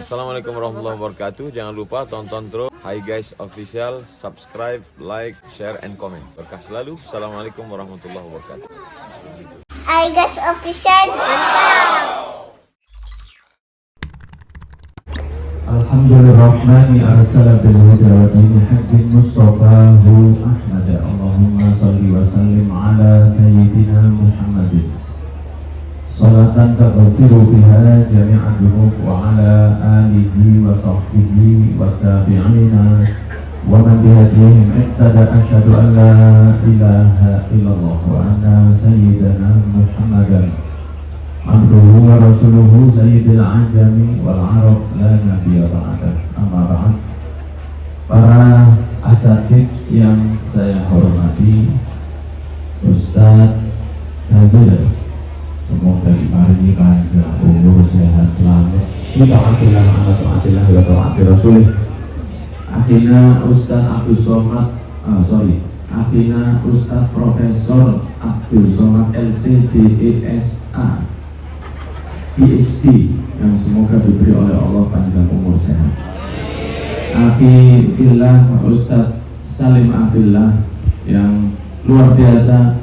Assalamualaikum warahmatullahi wabarakatuh. Jangan lupa tonton terus Hi Guys Official, subscribe, like, share, and comment. Berkah selalu. Assalamualaikum warahmatullahi wabarakatuh. Hi Guys Official, mantap. Alhamdulillahirrahmani arsala bil huda wa dini haqqin mustafahu Ahmad. Allahumma salli wa sallim ala sayyidina Muhammadin salatan taghfiru biha jami'an dhunub wa ala alihi wa sahbihi wa tabi'ina wa man bihadihim iqtada. Asyhadu an la ilaha illallah wa anna sayyidina Muhammadan abduhu wa rasuluhu sayyidil ajami wal arab la nabiyya ba'dah. Amma ba'd. Para asatid yang saya hormati, Ustadz Jazil, semoga diparingi panjang umur, sehat selamat, kita atillah ala ta'atillah wa ta'ati rasulih. Akhina Ustadz Abdul Somad, Akhina Ustadz Profesor Abdul Somad LCDESA PhD, yang semoga diberi oleh Allah panjang umur, sehat. Akhi fillah Ustadz Salim Afillah, yang luar biasa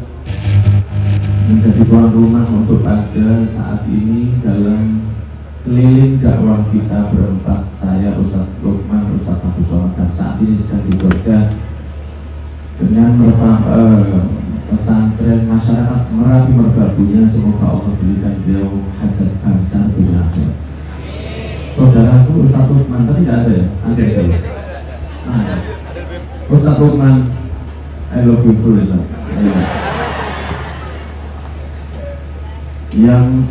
menjadi tuan rumah untuk pada saat ini dalam keliling dakwah kita berempat. Saya Ustadz Lukman, Ustadz Abdul Somad, dan saat ini sedang bekerja dengan pesantren masyarakat Merapi Merbabunya. Semoga Allah berikan beliau hajat bangsa dunia akhirat. Saudaraku Ustadz Lukman tadi tidak ada ya? Ada jelas. Ustadz Lukman, I love you full, Ustadz. Yang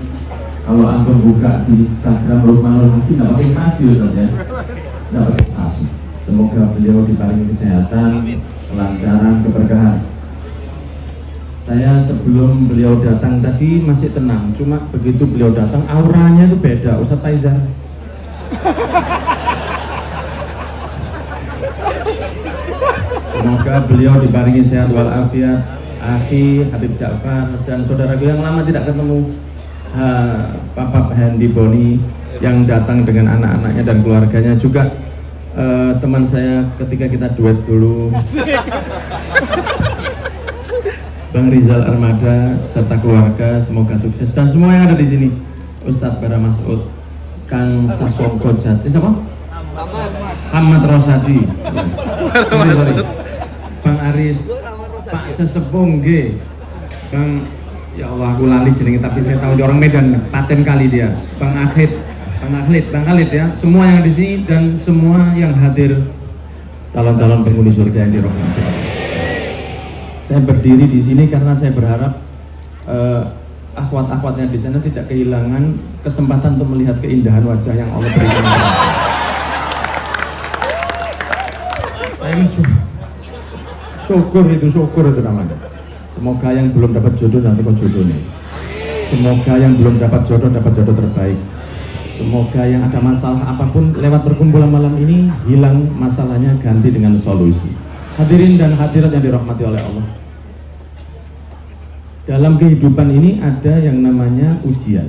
kalau antum buka di Instagram Lukmanul Hakim tidak pakai spasi, Ustadz ya, tidak pakai spasi. Semoga beliau diparingi kesehatan, kelancaran, keberkahan. Saya sebelum beliau datang tadi masih tenang, cuma begitu beliau datang auranya itu beda, Ustadz Faizal. Semoga beliau diparingi sehat walafiat. Akhi Habib Ja'far dan saudaraku yang lama tidak ketemu, Bapak Hendi Boni yang datang dengan anak-anaknya dan keluarganya, juga teman saya ketika kita duet dulu, Bang Rizal Armada serta keluarga, semoga sukses, dan semua yang ada di sini. Ustadz Bara Mas'ud, Kang Sasongko Jati, siapa? Ahmad Rosadi, sorry. Bang Aris, Pak Sesepung G, Bang, ya Allah aku lali jenenge tapi saya tahu dia orang Medan, paten kali dia. Bang Khalid ya, semua yang di sini dan semua yang hadir, calon-calon penghuni surga yang dirahmati. Saya berdiri di sini karena saya berharap akhwat-akhwatnya di sana tidak kehilangan kesempatan untuk melihat keindahan wajah yang Allah berikan. Saya syukur itu namanya. Semoga yang belum dapat jodoh nanti kok jodoh nih. Semoga yang belum dapat jodoh terbaik. Semoga yang ada masalah apapun lewat perkumpulan malam ini hilang masalahnya, ganti dengan solusi. Hadirin dan hadirat yang dirahmati oleh Allah. Dalam kehidupan ini ada yang namanya ujian.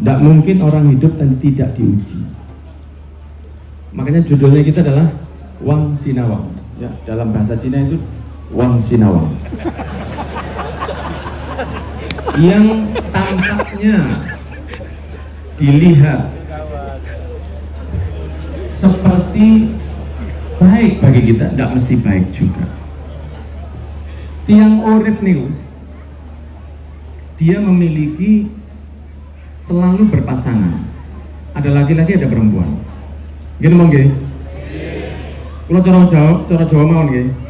Tidak mungkin orang hidup dan tidak diuji. Makanya judulnya kita adalah Wang Sinawang. Ya, dalam bahasa Cina itu Wang Sinawang. Yang tampaknya dilihat seperti baik bagi kita, tidak mesti baik juga. Tiang urip niku, dia memiliki selalu berpasangan. Ada laki-laki, ada perempuan. Gini mau nggih? Kalau cara Jawa mau nggih?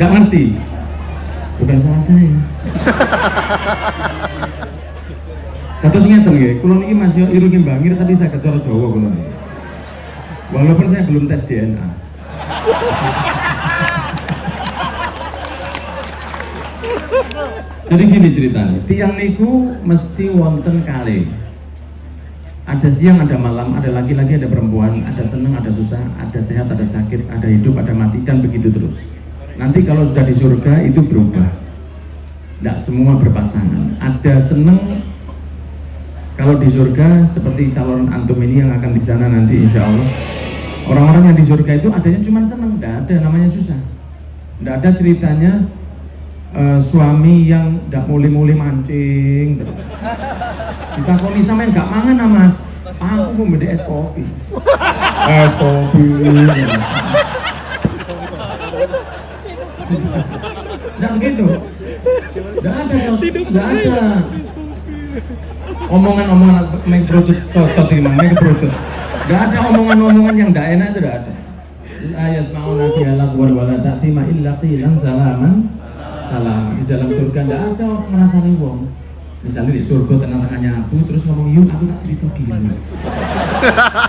Gak ngerti? Bukan salah saya. Kados ngeten nggih, kula niki masih irungi bangir tapi saya cara Jawa kula. Walaupun saya belum tes DNA. Jadi gini ceritanya, tiang niku mesti wonten kali. Ada siang, ada malam, ada laki-laki, ada perempuan, ada senang, ada susah, ada sehat, ada sakit, ada hidup, ada mati, dan begitu terus. Nanti kalau sudah di surga itu berubah. Tidak semua berpasangan. Ada seneng kalau di surga seperti calon antum ini yang akan di sana nanti insya Allah. Orang-orang yang di surga itu adanya cuma seneng, tidak ada namanya susah. Tidak ada ceritanya suami yang tidak muli-muli mancing terus. Kita koni sampean gak mangan ah mas, aku mau beli es kopi. Es kopi. Tidak gitu. Tidak ada. Omongan-omongan mengkerucut cocok ini mah, mengkerucut. Tidak ada omongan-omongan yang tidak enak itu tidak ada. Ayat ma'una fi'ala wala ta'tima illa qilan salaman salam. Di dalam surga tidak ada orang ngerasani wong. Misalnya di surga tengah-tengahnya aku terus ngomong yuk aku tak cerita diri.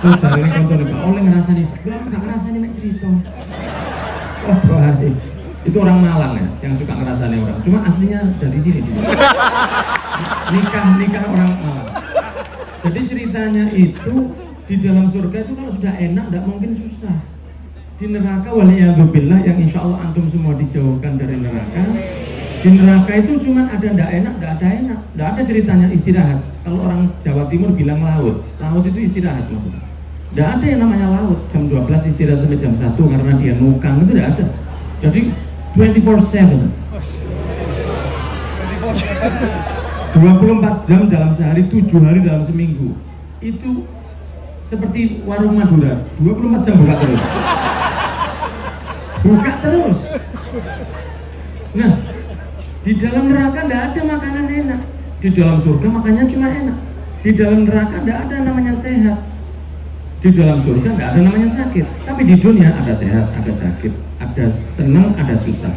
Terus jari ini koncone gak oleh ngerasani. Gak ngerasani nek cerita. Oh baik. Itu orang Malang ya yang suka ngerasani orang. Cuma aslinya dari sini dia. Nikah orang Malang. Jadi ceritanya itu di dalam surga itu kalau sudah enak tidak mungkin susah. Di neraka waliyadzubillah yang insya Allah antum semua dijauhkan dari neraka. Di neraka itu cuma ada ndak enak, ndak ada enak, ndak ada ceritanya istirahat. Kalau orang Jawa Timur bilang laut itu istirahat maksudnya. Ndak ada yang namanya laut, jam 12 istirahat sampai jam 1 karena dia nukang, itu ndak ada. Jadi 24/7 24 jam dalam sehari, 7 hari dalam seminggu. Itu seperti warung Madura, 24 jam buka terus. Nah, di dalam neraka tidak ada makanan enak. Di dalam surga makannya cuma enak. Di dalam neraka tidak ada namanya sehat. Di dalam surga tidak ada namanya sakit. Tapi di dunia ada sehat, ada sakit, ada senang, ada susah.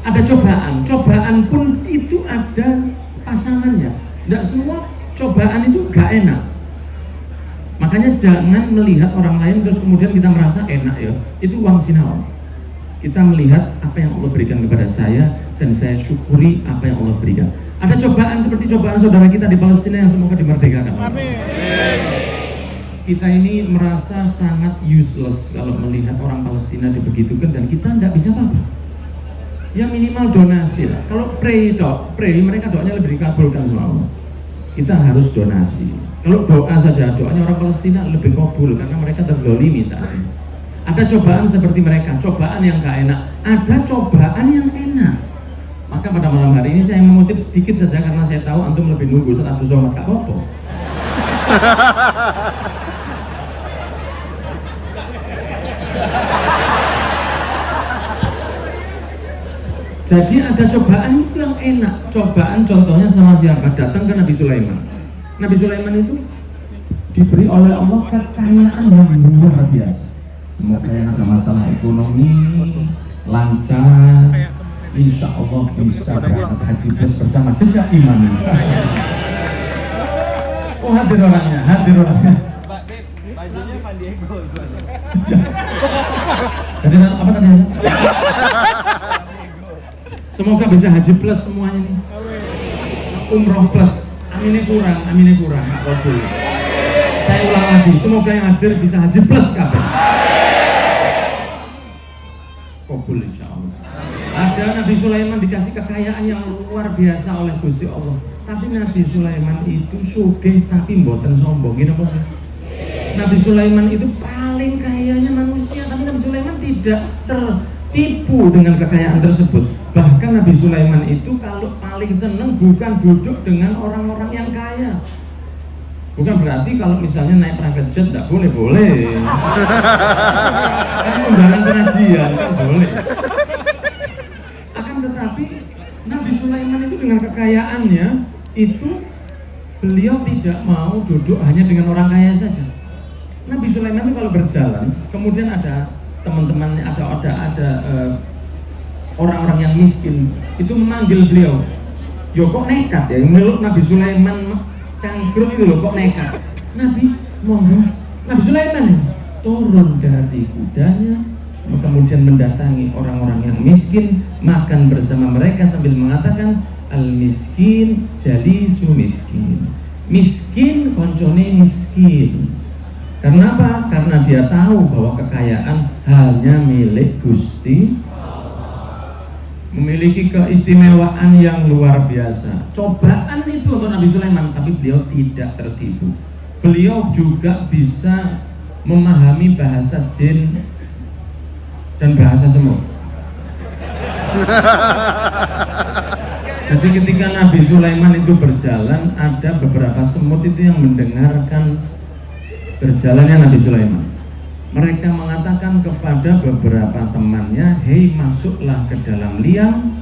Ada cobaan. Cobaan pun itu ada pasangannya. Tidak semua cobaan itu gak enak. Makanya jangan melihat orang lain terus kemudian kita merasa enak ya. Itu uang sinau. Kita melihat apa yang Allah berikan kepada saya dan saya syukuri apa yang Allah berikan. Ada cobaan seperti cobaan saudara kita di Palestina yang semoga dimerdekakan. Amin. Kita ini merasa sangat useless kalau melihat orang Palestina dibegitukan dan kita tidak bisa apa-apa. Ya minimal donasi lah. Kalau pray mereka doanya lebih dikabulkan sama Allah. Kita harus donasi. Kalau doa saja, doanya orang Palestina lebih kabul karena mereka terdolimi saat ini. Ada cobaan seperti mereka, cobaan yang gak enak. Ada cobaan yang enak. Maka pada malam hari ini saya mengutip sedikit saja karena saya tahu antum lebih nunggu Ustaz Abdul Somad, gak apa-apa. Jadi ada cobaan itu yang enak. Cobaan contohnya sama siapa? Datang ke Nabi Sulaiman. Nabi Sulaiman itu diberi oleh Allah kekayaan yang luar biasa. Semoga yang ada masalah ekonomi lancar, insya Allah bisa berangkat haji plus bersama jejak iman. Oh hadir orangnya. Bajunya Van Diego. Jadi apa tadi? Semoga bisa haji plus semuanya nih. Umroh plus. Aminnya kurang, nggak kabul. Saya ulang lagi, semoga yang hadir bisa haji plus kabel. Kabul insya Allah. Ada Nabi Sulaiman dikasih kekayaan yang luar biasa oleh Gusti Allah. Tapi Nabi Sulaiman itu sugih tapi mboten sombong. Gini apa sih? Nabi Sulaiman itu paling kayanya manusia, tapi Nabi Sulaiman tidak tertipu dengan kekayaan tersebut. Bahkan Nabi Sulaiman itu kalau paling seneng bukan duduk dengan orang-orang yang kaya. Bukan berarti kalau misalnya naik private jet tidak boleh. Kan undangan pengajian kan boleh. Akan tetapi Nabi Sulaiman itu dengan kekayaannya itu beliau tidak mau duduk hanya dengan orang kaya saja. Nabi Sulaiman itu kalau berjalan, kemudian ada teman-temannya, ada orang-orang yang miskin itu memanggil beliau. Yo kok nekat ya meluk Nabi Sulaiman cangkruk itu loh kok nekat. Nabi Sulaiman turun dari kudanya, kemudian mendatangi orang-orang yang miskin, makan bersama mereka sambil mengatakan al-miskin jalisu miskin. Miskin koncone miskin. Karena apa? Karena dia tahu bahwa kekayaan hanya milik Gusti. memiliki keistimewaan yang luar biasa. Cobaan itu untuk Nabi Sulaiman, tapi beliau tidak tertipu. Beliau juga bisa memahami bahasa jin dan bahasa semut. Jadi ketika Nabi Sulaiman itu berjalan, ada beberapa semut itu yang mendengarkan berjalannya Nabi Sulaiman. Mereka mengatakan kepada beberapa temannya, "Hei, masuklah ke dalam liang,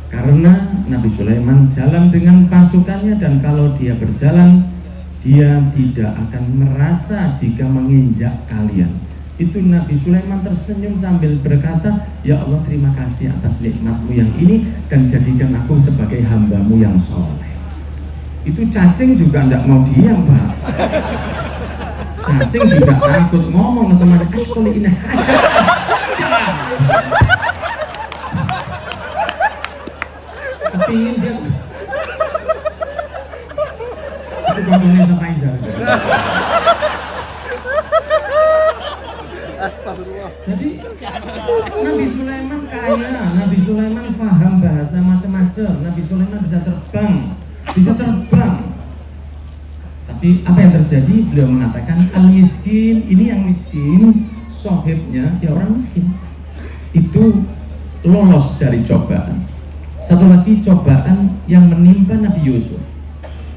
karena Nabi Sulaiman jalan dengan pasukannya, dan kalau dia berjalan, dia tidak akan merasa jika menginjak kalian." Itu Nabi Sulaiman tersenyum sambil berkata, "Ya Allah, terima kasih atas nikmatmu yang ini, dan jadikan aku sebagai hambamu yang soleh." Itu cacing juga tidak mau diam, Pak. Cacing juga takut ngomong ke teman, "Ashkoli ini hajar." Kepingin dia. Itu ngomongin sama Faizal. Jadi Nabi Sulaiman kaya, Nabi Sulaiman paham bahasa macam-macam, Nabi Sulaiman bisa terbang. Tapi apa yang terjadi? Beliau mengatakan, al-miskin, ini yang miskin, sohibnya ya orang miskin, itu lolos dari cobaan. Satu lagi cobaan yang menimpa Nabi Yusuf,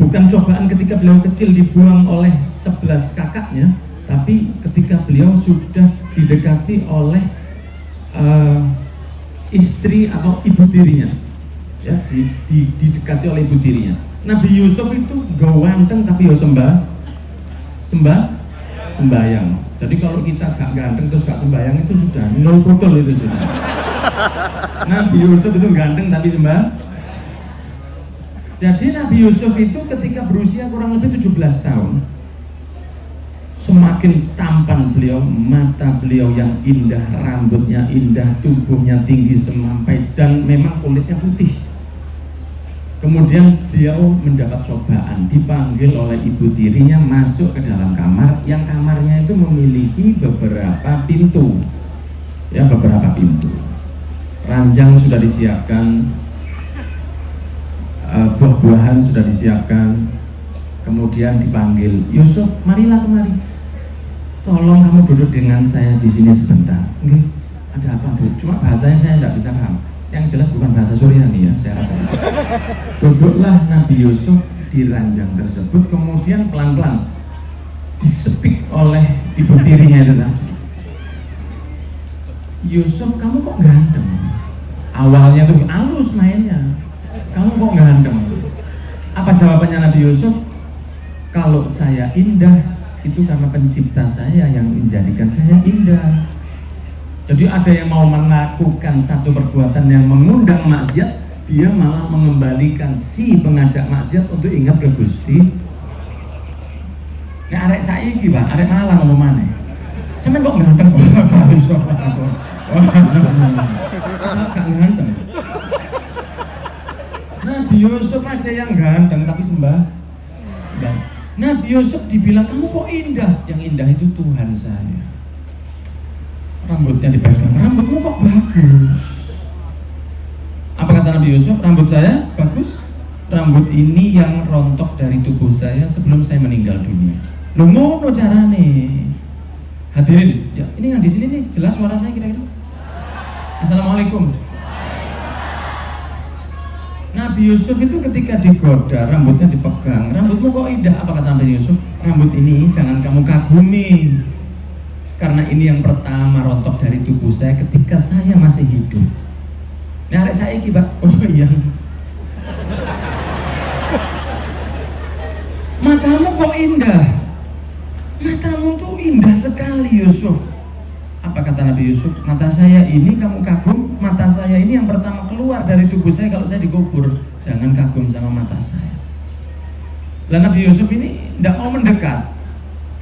bukan cobaan ketika beliau kecil dibuang oleh 11 kakaknya, tapi ketika beliau sudah didekati oleh istri atau ibu tirinya, ya, didekati oleh ibu tirinya. Nabi Yusuf itu ganteng tapi ya sembayang. Jadi kalau kita gak ganteng terus gak sembayang, itu sudah nol total, itu sudah. Nabi Yusuf itu ganteng tapi Jadi Nabi Yusuf itu ketika berusia kurang lebih 17 tahun, semakin tampan beliau, mata beliau yang indah, rambutnya indah, tubuhnya tinggi semampai, dan memang kulitnya putih. Kemudian beliau mendapat cobaan, dipanggil oleh ibu tirinya masuk ke dalam kamar, yang kamarnya itu memiliki beberapa pintu, ya, beberapa pintu. Ranjang sudah disiapkan, buah-buahan sudah disiapkan. Kemudian dipanggil, "Yusuf, marilah kemari. Tolong kamu duduk dengan saya di sini sebentar." "Nggih, ada apa, Bu?" "Cuma bahasanya saya tidak bisa paham." Yang jelas bukan bahasa Suryani, ya, saya rasa. Duduklah Nabi Yusuf di ranjang tersebut, kemudian pelan-pelan disepik oleh ibu tirinya itu tadi. "Yusuf, kamu kok ganteng?" Awalnya tuh halus mainnya. "Kamu kok ganteng?" Apa jawabannya Nabi Yusuf? "Kalau saya indah, itu karena pencipta saya yang menjadikan saya indah." Jadi ada yang mau melakukan satu perbuatan yang mengundang maksiat, dia malah mengembalikan si pengajak maksiat untuk ingat ke Gusti. Nah, arek saiki, Pak, arek Malang ngomongane. Sampeyan kok ganteng? Gak ganteng. Nabi Yusuf aja yang ganteng tapi sembah. Nabi Yusuf dibilang, "Kamu kok indah?" Yang indah itu Tuhan saya. Rambutnya dipegang, "Rambutmu kok bagus." Apa kata Nabi Yusuf? "Rambut saya bagus. Rambut ini yang rontok dari tubuh saya sebelum saya meninggal dunia." Lu ngono carane. Hadirin, ya, ini yang di sini nih jelas suara saya kira-kira? Assalamualaikum. Nabi Yusuf itu ketika digoda, rambutnya dipegang, "Rambutmu kok indah." Apa kata Nabi Yusuf? "Rambut ini jangan kamu kagumi, karena ini yang pertama rontok dari tubuh saya ketika saya masih hidup." Nah, arek saya iki, Pak. "Oh iya." "Matamu kok indah." "Matamu tuh indah sekali, Yusuf." Apa kata Nabi Yusuf? "Mata saya ini kamu kagum, mata saya ini yang pertama keluar dari tubuh saya kalau saya dikubur. Jangan kagum sama mata saya." Dan Nabi Yusuf ini tidak mau mendekat.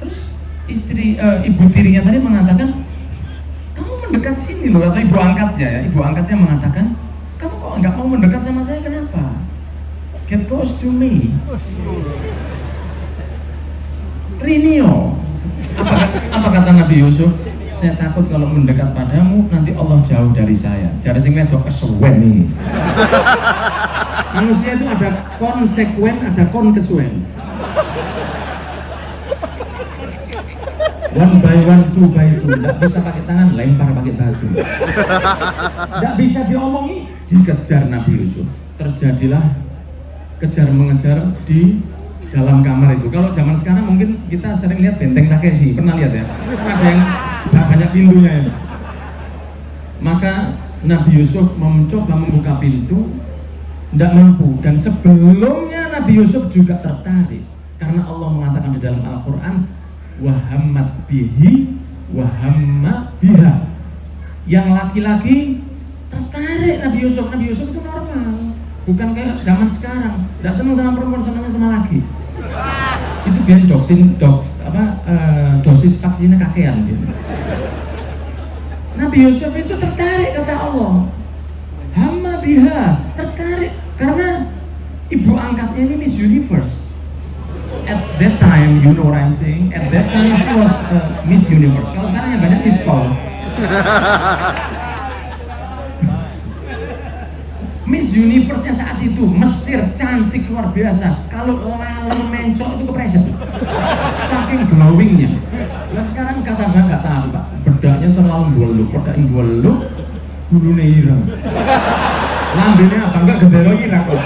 Terus ibu tirinya tadi mengatakan, "Kamu mendekat sini loh," atau ibu angkatnya, ya, ibu angkatnya mengatakan, "Kamu kok nggak mau mendekat sama saya, kenapa? Get close to me." Rinio. Apa kata Nabi Yusuf? saya takut kalau mendekat padamu nanti Allah jauh dari saya. Jare sing wedok kesuwen nih. Manusia itu ada konsekuen, ada konkesuwen. One by one, two by two. Tidak bisa pakai tangan, lempar pakai batu. Tidak bisa diomongi, dikejar Nabi Yusuf. Terjadilah kejar mengejar di dalam kamar itu. Kalau zaman sekarang mungkin kita sering lihat Benteng Takeshi, pernah lihat ya? Ada yang banyak pintunya ya. Maka Nabi Yusuf mencoba membuka pintu, tidak mampu. Dan sebelumnya Nabi Yusuf juga tertarik, karena Allah mengatakan di dalam Al-Quran, wahammat bihi wahamma biha. Yang laki-laki tertarik Nabi Yusuf. Nabi Yusuf itu normal, bukan kayak zaman sekarang. Tidak senang sama perempuan, senangnya sama laki. Itu biar dosis vaksinnya kakean gitu. Nabi Yusuf itu tertarik, kata Allah. Hamma biha, tertarik karena ibu angkatnya ini Miss Universe. At that time, you know what I'm saying? At that time she was Miss Universe. Kalau sekarang yang banyak Miss Paul. Miss Universe-nya saat itu Mesir, cantik luar biasa. Kalau lalu mencok itu kepreset, saking glowingnya. Nah sekarang kata nggak tahu Pak, bedaknya terlalu bolok, bedaknya bolok, gulune ireng. Lambene apa enggak gendera ireng kok.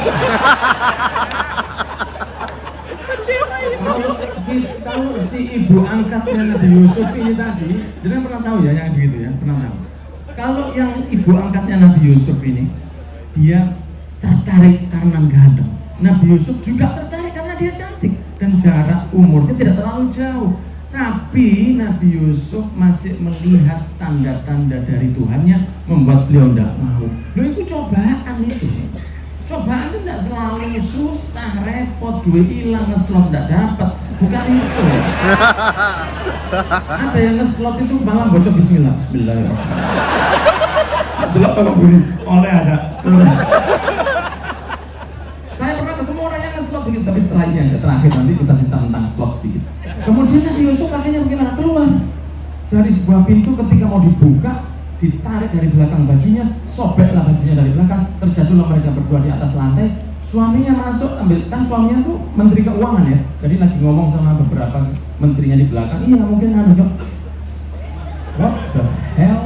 Kalau si ibu angkatnya Nabi Yusuf ini tadi, jadi pernah tahu ya yang begitu ya, pernah tahu. Kalau yang ibu angkatnya Nabi Yusuf ini, dia tertarik karena ganteng. Nabi Yusuf juga tertarik karena dia cantik dan jarak umurnya tidak terlalu jauh. Tapi Nabi Yusuf masih melihat tanda-tanda dari Tuhannya membuat beliau tidak mau. Loh itu cobaan itu. Cobaan itu tidak selalu susah, repot, duit hilang, ngeslot tidak dapat. Bukan itu. Ada yang ngeslot itu malah bocor bismillah. Bismillahirrahmanirrahim. Delok tolong buri, oleh ada. Saya pernah ketemu orang yang nge-slot begitu, tapi setelah ini aja terakhir nanti kita cerita tentang slot sedikit. Kemudian Nabi Yusuf akhirnya bagaimana keluar dari sebuah pintu, ketika mau dibuka, ditarik dari belakang bajunya, sobeklah bajunya dari belakang, terjatuhlah mereka berdua di atas lantai. Suaminya masuk, ambil, kan suaminya tuh menteri keuangan ya, jadi lagi ngomong sama beberapa menterinya di belakang. Iya mungkin ada dok. What the hell?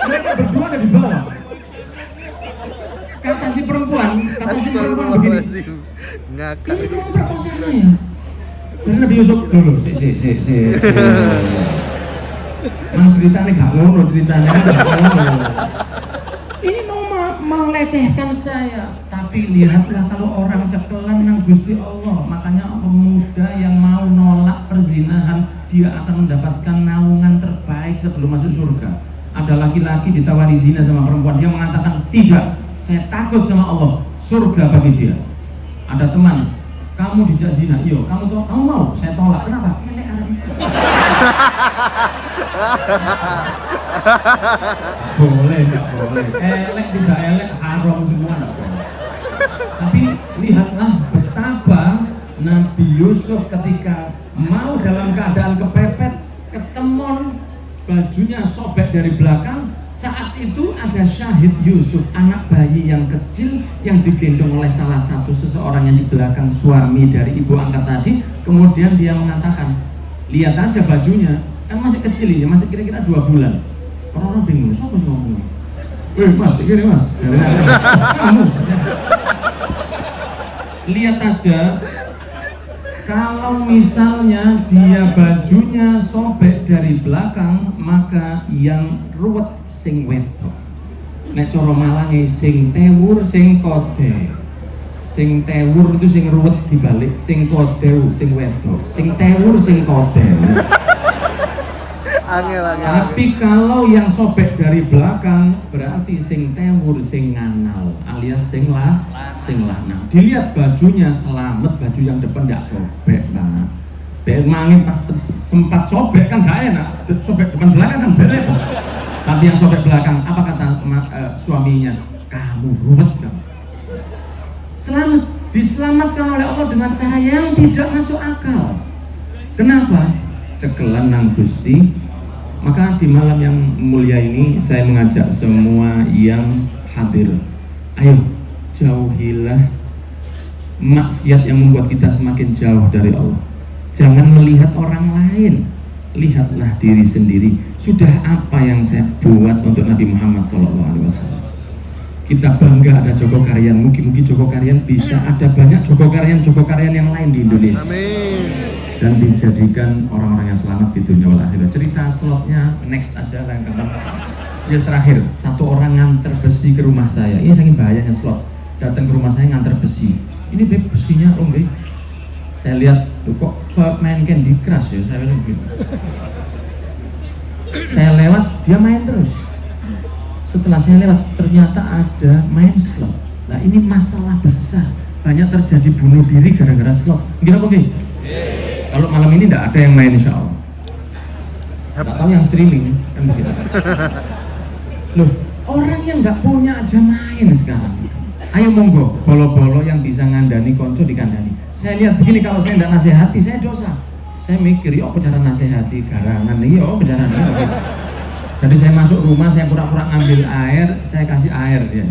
Mereka berdua ada di bawah. Kata si perempuan begini, ini mau memperkosa saya. Jadi Nabi Yusuf dulu, Mang ceritanya gak ngono, ceritanya gak ngono. Ini mau melecehkan saya. Tapi lihatlah kalau orang cekelan nang Gusti Allah. Makanya pemuda yang mau nolak perzinahan, dia akan mendapatkan naungan terbaik sebelum masuk surga. Ada laki-laki ditawari zina sama perempuan, dia mengatakan tidak, saya takut sama Allah, surga bagi dia. Ada teman, kamu dijak zina, iya, kamu mau, saya tolak, kenapa? Boleh, nggak boleh, elek tidak elek, haram semua nggak boleh. Tapi lihatlah betapa Nabi Yusuf ketika mau dalam keadaan kepepet, ketemon, bajunya sobek dari belakang. Saat itu ada Syahid Yusuf, anak bayi yang kecil yang digendong oleh salah satu seseorang yang di belakang suami dari ibu angkat tadi. Kemudian dia mengatakan, lihat aja bajunya, kan masih kecil ini, masih kira-kira 2 bulan. Orang-orang bingung, siapa sih ngomong? Mas, gini mas, kamu. Lihat aja, kalau misalnya dia bajunya sobek dari belakang, maka yang ruwet sing wedok. Nek cara Malange sing tewur sing kode. Sing tewur itu sing ruwet dibalik, sing kode sing wedok. Sing tewur sing kode. Angel. Tapi kalau yang sobek dari belakang berarti sing tewur sing nganal alias sing lanang. Dilihat bajunya selamat, baju yang depan tidak sobek nah. Mangin pas sempat sobek kan gak enak, sobek depan belakang kan beres. Tapi yang sobek belakang, apa kata suaminya? Kamu ruwet kamu. Selamat. diselamatkan oleh Allah dengan cara yang tidak masuk akal. Kenapa? Cekelan nang Gusti. Maka di malam yang mulia ini saya mengajak semua yang hadir, ayo jauhilah maksiat yang membuat kita semakin jauh dari Allah. Jangan melihat orang lain, lihatlah diri sendiri. Sudah apa yang saya buat untuk Nabi Muhammad SAW? Kita bangga ada Joko Karyan. Mungkin Joko Karyan bisa ada banyak Joko Karyan yang lain di Indonesia. Amin. Dan dijadikan orang-orang yang selamat di dunia wal akhirat. Cerita slotnya next aja yang gampang. Ya terakhir, satu orang nganter besi ke rumah saya. Ini saking bahayanya slot. Datang ke rumah saya nganter besi. Ini besinya nggih. Saya lihat, kok main Candy Crush ya, saya bilang gitu. Saya lewat, dia main terus. Setelah saya lewat, ternyata ada main slot. Nah ini masalah besar. Banyak terjadi bunuh diri gara-gara slot. Gimana Bang? Kalau malam ini tidak ada yang main insya Allah. Tidak tahu yang streaming kan begitu. Loh, orang yang nggak punya aja main sekarang. Ayo monggo, bolo-bolo yang bisa ngandani konco dikandani. Saya lihat begini, kalau saya tidak nasihati, saya dosa. Saya mikir, apa cara nasihati garangan nih, cara nih. Jadi saya masuk rumah, saya pura-pura ngambil air, saya kasih air dia.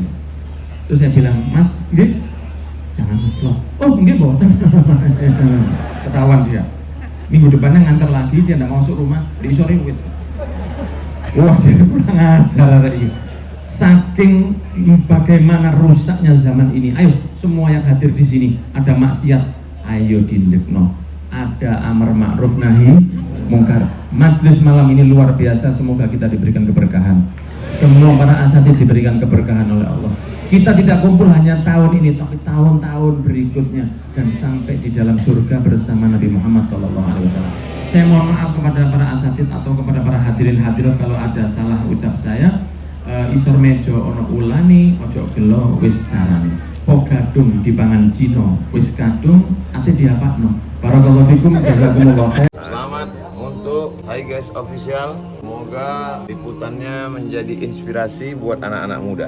Terus saya bilang, Mas, nggih, jangan ngeslot. Oh, nggih, boten. Ketahuan dia. Minggu depannya nganter lagi, dia tidak masuk rumah, diisori wit. Wah, jadi kurang ajar ini. Saking bagaimana rusaknya zaman ini. Ayo, semua yang hadir di sini, ada maksiat, ayo dindekno. Ada amar ma'ruf nahi mungkar. Majelis malam ini luar biasa, semoga kita diberikan keberkahan. Semua para asatidz diberikan keberkahan oleh Allah. Kita tidak kumpul hanya tahun ini, tapi tahun-tahun berikutnya dan sampai di dalam surga bersama Nabi Muhammad SAW. Saya mohon maaf kepada para asatidz atau kepada para hadirin hadirat kalau ada salah ucap saya. Isor mejo ono ulani, ojo gelo wis carane. Pogadung dipangan Cino, wis kadung ate diapakno. Barakallahu fikum, jazakumullah khair. Selamat untuk Hi Guys Official. Semoga liputannya menjadi inspirasi buat anak-anak muda.